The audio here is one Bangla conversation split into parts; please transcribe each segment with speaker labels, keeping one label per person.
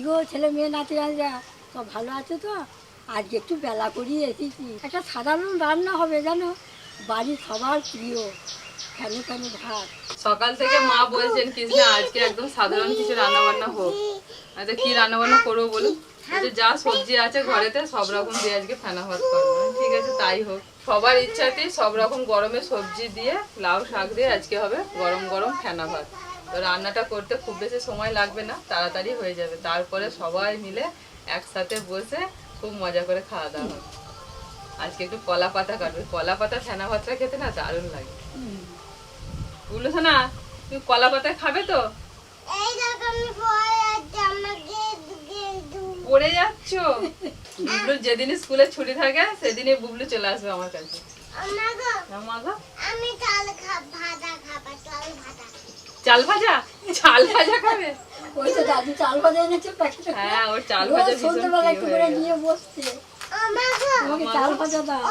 Speaker 1: গো ছেলে মেয়ে নাতি রাজা সব ভালো আছে তো? আজকে একটু বেলা করিয়ে এসেছি, একটা সাধারণ রান্না হবে জানো, বাড়ির সবার প্রিয় ফ্যানে ফ্যানে ভাত।
Speaker 2: সকাল থেকে মা বলছেন কৃষ্ণা আজকে একদম সাধারণ কিছু রান্না বান্না হোক। আচ্ছা কি রান্না বান্না করবো বলুন? যা সবজি আছে ঘরেতে সব রকম দিয়ে আজকে ফেনা ভাত করবো। ঠিক আছে তাই হোক, সবার ইচ্ছাতেই সব রকম গরমে সবজি দিয়ে লাউ শাক দিয়ে আজকে হবে গরম গরম ফেনা ভাত। তো রান্নাটা করতে খুব বেশি সময় লাগবে না, তাড়াতাড়ি হয়ে যাবে। তারপরে সবাই মিলে একসাথে বসে খুব মজা করে খাওয়া দাওয়া হবে। আজকে একটু কলা পাতা কাটবে, কলা পাতা ফেনা ভাতটা খেতে না দারুণ লাগে। বুঝলো না, তুমি কলা পাতা খাবে তো? পড়ে যাচ্ছ? বুবলু যেদিন স্কুলে ছুটি থাকে সেদিনই বুবলু চলে আসবে আমার কাছে। চাল ভাজা, চাল ভাজা খাবে?
Speaker 1: ওই তো দাদু চাল ভাজা এনেছে প্যাকেটে।
Speaker 2: হ্যাঁ ওর চাল ভাজা
Speaker 1: সন্ধ্যাবেলা একটু করে নিয়ে বসছে, আমাকে চাল ভাজা দাও।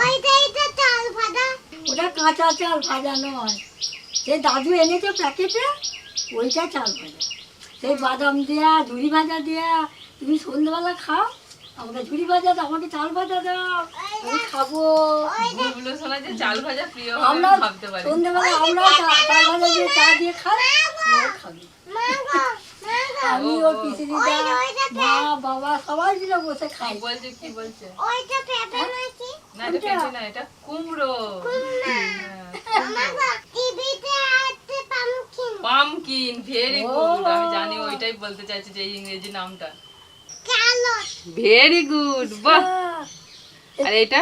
Speaker 1: ওটা কাঁচা চাল ভাজা নয়, সেই দাদু এনেছে প্যাকেটে, ওইটা চাল ভাজা। সেই বাদাম দেয়া ঝুড়ি ভাজা দেয়া, তুমি সন্ধ্যাবেলা খাও, আমাকে ঝুড়ি ভাজা দাও, আমাকে চাল ভাজা দাও, আমি খাবো।
Speaker 2: বুবলু শোনা যে চাল ভাজা প্রিয়,
Speaker 1: আমরা
Speaker 2: ভাবতে পারি।
Speaker 1: সন্ধ্যাবেলা আমরা চাল ভাজা দিয়ে চা দিয়ে খাই, খাবি। আমি ওর পিসি দিদা মা বাবা সবাই মিলে বসে খাই।
Speaker 2: বলছে কি বলছে? না
Speaker 1: ওইটা
Speaker 2: এটা পেঁপে না, এটা কুমড়ো। Pumpkin, very good. আমি জানি ওইটাই বলতে চাইছি যে ইংরেজি নামটা। ভেরি গুড, বাহ। আর এটা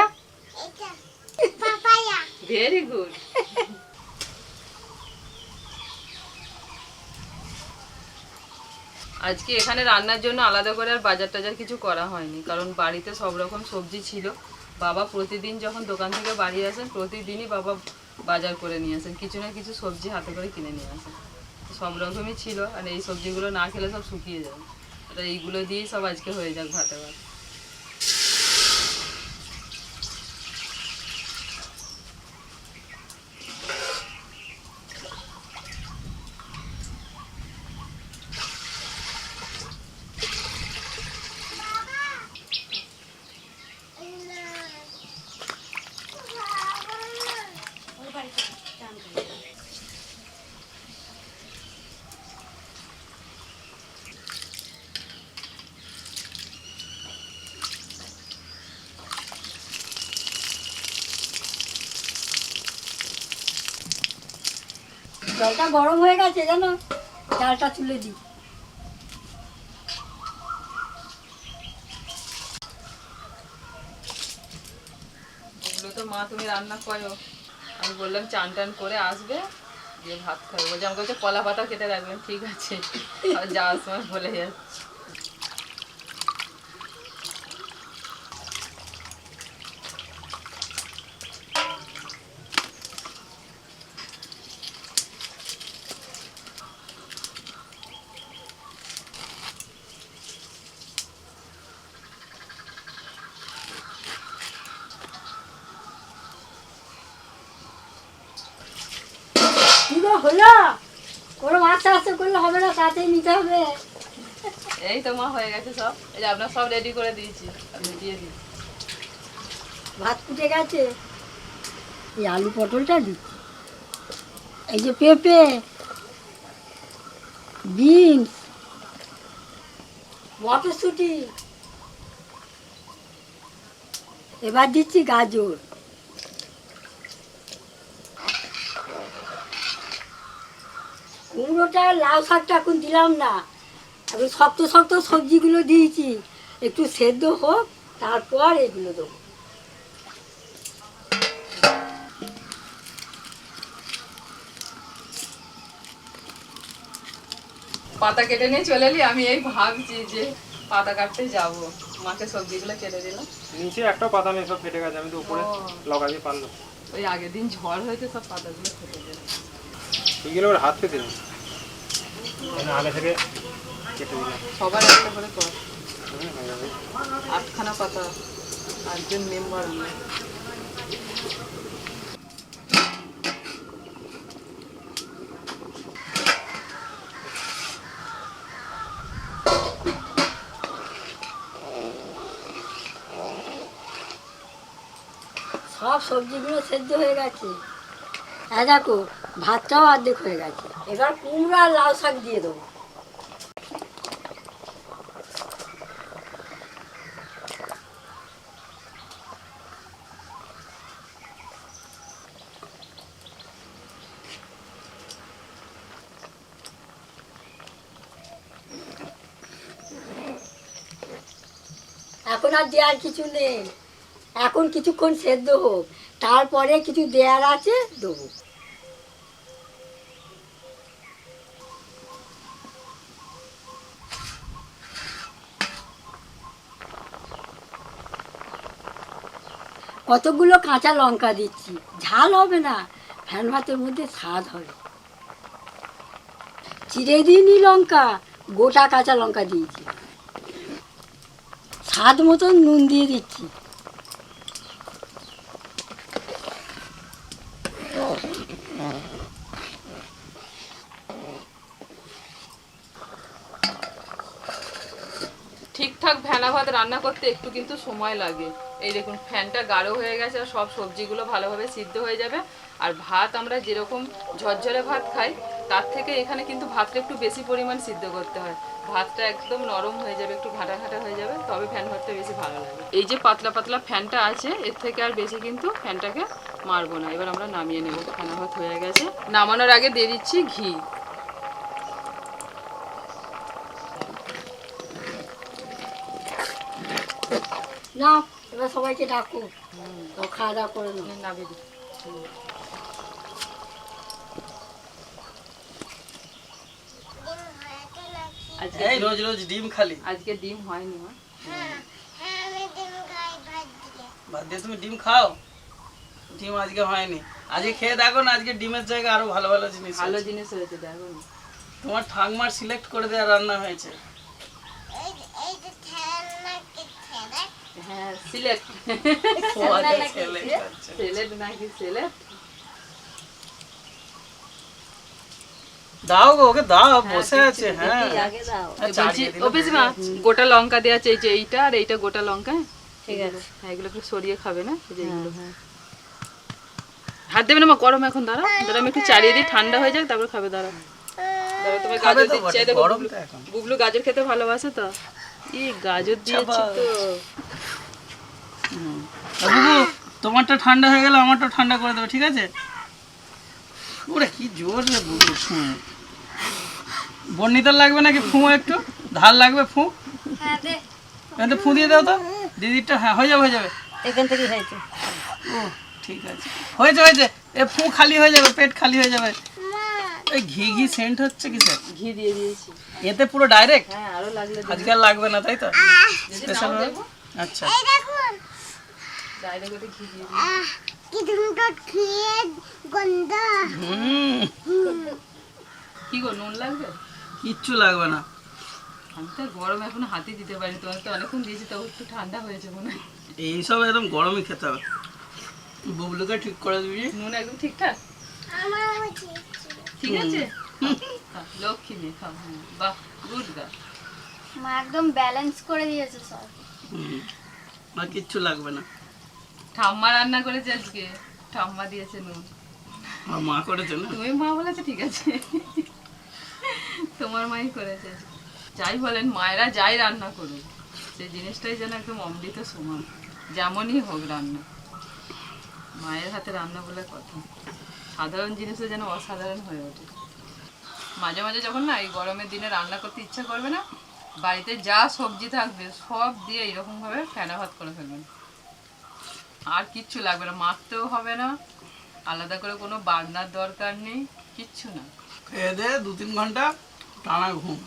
Speaker 2: ভেরি গুড। আজকে এখানে রান্নার জন্য আলাদা করে আর বাজার টাজার কিছু করা হয়নি, কারণ বাড়িতে সব রকম সবজি ছিল। বাবা প্রতিদিন যখন দোকান থেকে বাড়ি আসেন প্রতিদিনই বাবা বাজার করে নিয়ে আসেন, কিছু না কিছু সবজি হাতে করে কিনে নিয়ে আসেন। সব রকমই ছিল, আর এই সবজিগুলো না খেলে সব শুকিয়ে যাবে। এইগুলো দিয়েই সব আজকে হয়ে যাক ভাতে ভাত।
Speaker 1: জলটা গরম হয়ে গেছে জানো, চালটা তুলে দিই।
Speaker 2: ওগুলো তো মা তুমি রান্না করো, আমি বললাম চান টান করে আসবে দিয়ে ভাত খাবে। বলছে আমাকে হচ্ছে কলা পাতা কেটে রাখবেন। ঠিক আছে, আর যাওয়ার সময় বলে যাচ্ছে।
Speaker 1: হলো কোনো আস্তে আস্তে করলে হবে না, তাতেই নিতে হবে।
Speaker 2: এই তো মা হয়ে গেছে সব, এই যে আপনার সব রেডি করে দিয়েছি, আপনি দিয়ে দিন।
Speaker 1: ভাত ফুটে গেছে, এই আলু পটলটা দিচ্ছি, এই যে পেঁপে, বিনস, মটরশুঁটি, এবার দিচ্ছি গাজর, কুমড়োটা লাউ শাকটা এখন দিলাম না, এখন শক্ত শক্ত সবজিগুলো দিয়েছি, একটু সেদ্ধ হোক তারপর এগুলো দেবো।
Speaker 2: পাতা কেটে নিয়ে চলে এলি, আমি এই ভাবছি যে পাতা কাটতে যাব, মাকে সবজিগুলো কেটে দিলাম।
Speaker 3: নিচে একটা পাতা নেই, সব ফেটে গেছে, আমি তো উপরে লাগাতে পারলাম।
Speaker 2: ওই আগের দিন ঝড় হয়েছে, সব পাতাগুলো ফেটে গেছে।
Speaker 3: ওইগুলো ওর হাত পেতে নেই, আগে থেকে কেটে দিলাম।
Speaker 2: সবার একটা করে কর, 8খানা পাতা, 8জন মেম্বার।
Speaker 1: সব সবজিগুলো সেদ্ধ হয়ে গেছে। হ্যাঁ দেখো ভাতটাও অর্ধেক হয়ে গেছে। এবার কুমড়ো আর লাউ শাক দিয়ে দেবো। এখন আর দেওয়ার কিছু নেই, এখন কিছুক্ষণ সেদ্ধ হোক, তারপরে কিছু দেওয়ার আছে দেবো। কতগুলো কাঁচা লঙ্কা দিচ্ছি, ঝাল হবে না, ফ্যান ভাতের মধ্যে স্বাদ হবে। চিড়ে দিইনি লঙ্কা, গোটা কাঁচা লঙ্কা দিয়েছি। স্বাদ মতন নুন দিয়ে দিচ্ছি।
Speaker 2: ঠিকঠাক ভেনা ভাত রান্না করতে একটু কিন্তু সময় লাগে। এই দেখুন ফ্যানটা গাঢ় হয়ে গেছে আর সব সবজিগুলো ভালোভাবে সিদ্ধ হয়ে যাবে। আর ভাত আমরা যেরকম ঝরঝরে ভাত খাই তার থেকে এখানে কিন্তু ভাতটা একটু বেশি পরিমাণ সিদ্ধ করতে হয়। ভাতটা একদম নরম হয়ে যাবে, একটু ঘাটা ঘাটা হয়ে যাবে, তবে ফ্যান ভাতটা বেশি ভালো লাগে। এই যে পাতলা পাতলা ফ্যানটা আছে এর থেকে আর বেশি কিন্তু ফ্যানটাকে মারবো না। এবার আমরা নামিয়ে নেব। ফেনা ভাত হয়ে গেছে। নামানোর আগে দিয়ে দিচ্ছি ঘি।
Speaker 1: না এবার সবাইকে ডাকো, তো খাওয়া দাওয়া করে নাও।
Speaker 2: নামিয়ে দিই।
Speaker 4: এই রোজ রোজ ডিম খালি।
Speaker 2: আজকে ডিম হয়নি মা।
Speaker 4: ভাত দিয়ে তুমি ডিম খাও? ডিম আজকে হয়নি। আজকে খেয়ে দেখো না, আজকে ডিমের জায়গায় আরো ভালো ভালো জিনিস
Speaker 2: ভালো
Speaker 4: আছে।
Speaker 2: জিনিস হয়েছে দেখো।
Speaker 4: তোমার ঠাকমার সিলেক্ট করে দেওয়া রান্না হয়েছে।
Speaker 2: হ্যাঁ সিলেক্ট।
Speaker 4: ও আজকে select হচ্ছে।
Speaker 2: সিলেট নাকি সিলেট?
Speaker 4: দাও গো, ওকে দাও, বসে আছে। হ্যাঁ
Speaker 1: আগে দাও।
Speaker 2: অফিস মা গোটা লঙ্কা দেওয়া আছে, এই যে এইটা আর এইটা গোটা লঙ্কা।
Speaker 1: ঠিক আছে।
Speaker 2: হ্যাঁ এগুলো একটু সরিয়ে খাবে না, এই যে এইগুলো। হাত দেবে না মা, গরম এখন। দাঁড়াও দাঁড়াও, আমি একটু চালিয়ে দিই, ঠান্ডা হয়ে যাক তারপর খাবে। দাঁড়াও দাঁড়াও, তোমার
Speaker 4: খাবে
Speaker 2: গাজর
Speaker 4: তো
Speaker 2: দিচ্ছি।
Speaker 4: বটে,
Speaker 2: এই দেখো
Speaker 4: গরম তো এখন।
Speaker 2: বুবলু গাজর খেতে ভালোবাসে তো, এই গাজর দিয়েছি তো।
Speaker 4: বুবু তোমারটা ঠান্ডা হয়ে গেল, আমারটা ঠান্ডা করে দেবে, ঠিক আছে? ওরে কি জোর রে বুবু। বর্ণিতার লাগবে নাকি ফু? একটু ধার লাগবে ফু?
Speaker 1: হ্যাঁ দে,
Speaker 4: এখানে ফু দিয়ে দাও তো দিদিরটা। হ্যাঁ হয়ে যাবে, হয়ে যাবে।
Speaker 1: এখান থেকে হয়েছে।
Speaker 4: ও ঠিক আছে, হয়েছে হয়েছে। এ ফু খালি হয়ে যাবে, পেট খালি হয়ে যাবে। এই ঘি ঘি সেন্ট হচ্ছে কিসের?
Speaker 2: ঘি দিয়ে দিয়েছি।
Speaker 4: এতে পুরো ডাইরেক্ট?
Speaker 2: হ্যাঁ আরো লাগলে
Speaker 4: আজকে আর লাগবে না তাই তো? স্পেশাল ভাবে? আচ্ছা
Speaker 2: ডাইরেক্ট ঘি দিয়ে
Speaker 4: হুম,
Speaker 2: কি গো নুন লাগবে?
Speaker 4: কিচ্ছু লাগবে না।
Speaker 2: আমি তো গরম এখন হাতে দিতে পারি, তোমার তো অনেকক্ষণ দিয়েছি, তো একটু ঠান্ডা হয়েছে মনে হয়।
Speaker 4: এইসব একদম গরমই খেতে হবে। বুবলুকে ঠিক করে দিবি।
Speaker 2: নুন একদম ঠিকঠাক ঠিক আছে। হ্যাঁ, লক্ষ্মী মেয়ে খাও। হ্যাঁ বাহ, গুড গা।
Speaker 5: মা একদম ব্যালেন্স করে দিয়েছে সব।
Speaker 4: আর কিচ্ছু লাগবে না।
Speaker 2: ঠাম্মা রান্না করেছে আজকে, ঠাম্মা দিয়েছে নুন।
Speaker 4: আর মা করেছে না?
Speaker 2: তুমি মা বলেছে ঠিক আছে, তোমার মাই করেছে। যাই বলেন মায়েরা যাই রান্না করুক সেই জিনিসটাই যেন একদম অমৃত সমান, যেমনই হোক রান্না। মায়ের হাতে রান্না বলে কথা, সাধারণ জিনিসও যেন অসাধারণ হয়ে ওঠে। মাঝে মাঝে যখন না এই গরমের দিনে রান্না করতে ইচ্ছা করবে না, বাড়িতে যা সবজি থাকবে সব দিয়ে এইরকমভাবে ফেনা ভাত করে ফেলবেন। আর কিচ্ছু লাগবে না, মাখতেও হবে না, আলাদা করে কোনো বাটনার দরকার নেই, কিচ্ছু না।
Speaker 4: খেয়ে দে 2-3 ঘন্টা টানা ঘুম।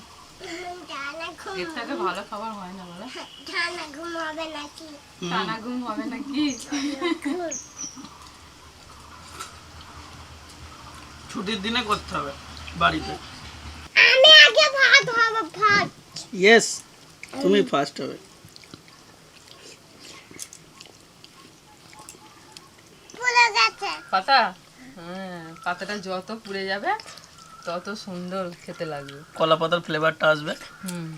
Speaker 2: এর থেকে ভালো খাবার হয় না বলো?
Speaker 5: টানা ঘুম হবে নাকি?
Speaker 2: টানা ঘুম হবে নাকি?
Speaker 4: ছুটির দিনে করতে হবে বাড়িতে।
Speaker 5: আমি আগে ভাত হবে, ভাত।
Speaker 4: ইয়েস, তুমি ফার্স্ট হবে।
Speaker 5: পুরো গেছে
Speaker 2: পাতা, হ্যাঁ পাতাটা যত পুড়ে যাবে তত সুন্দর খেতে লাগবে।
Speaker 4: কলা পাতার ফ্লেভারটা আসবে।
Speaker 2: হুম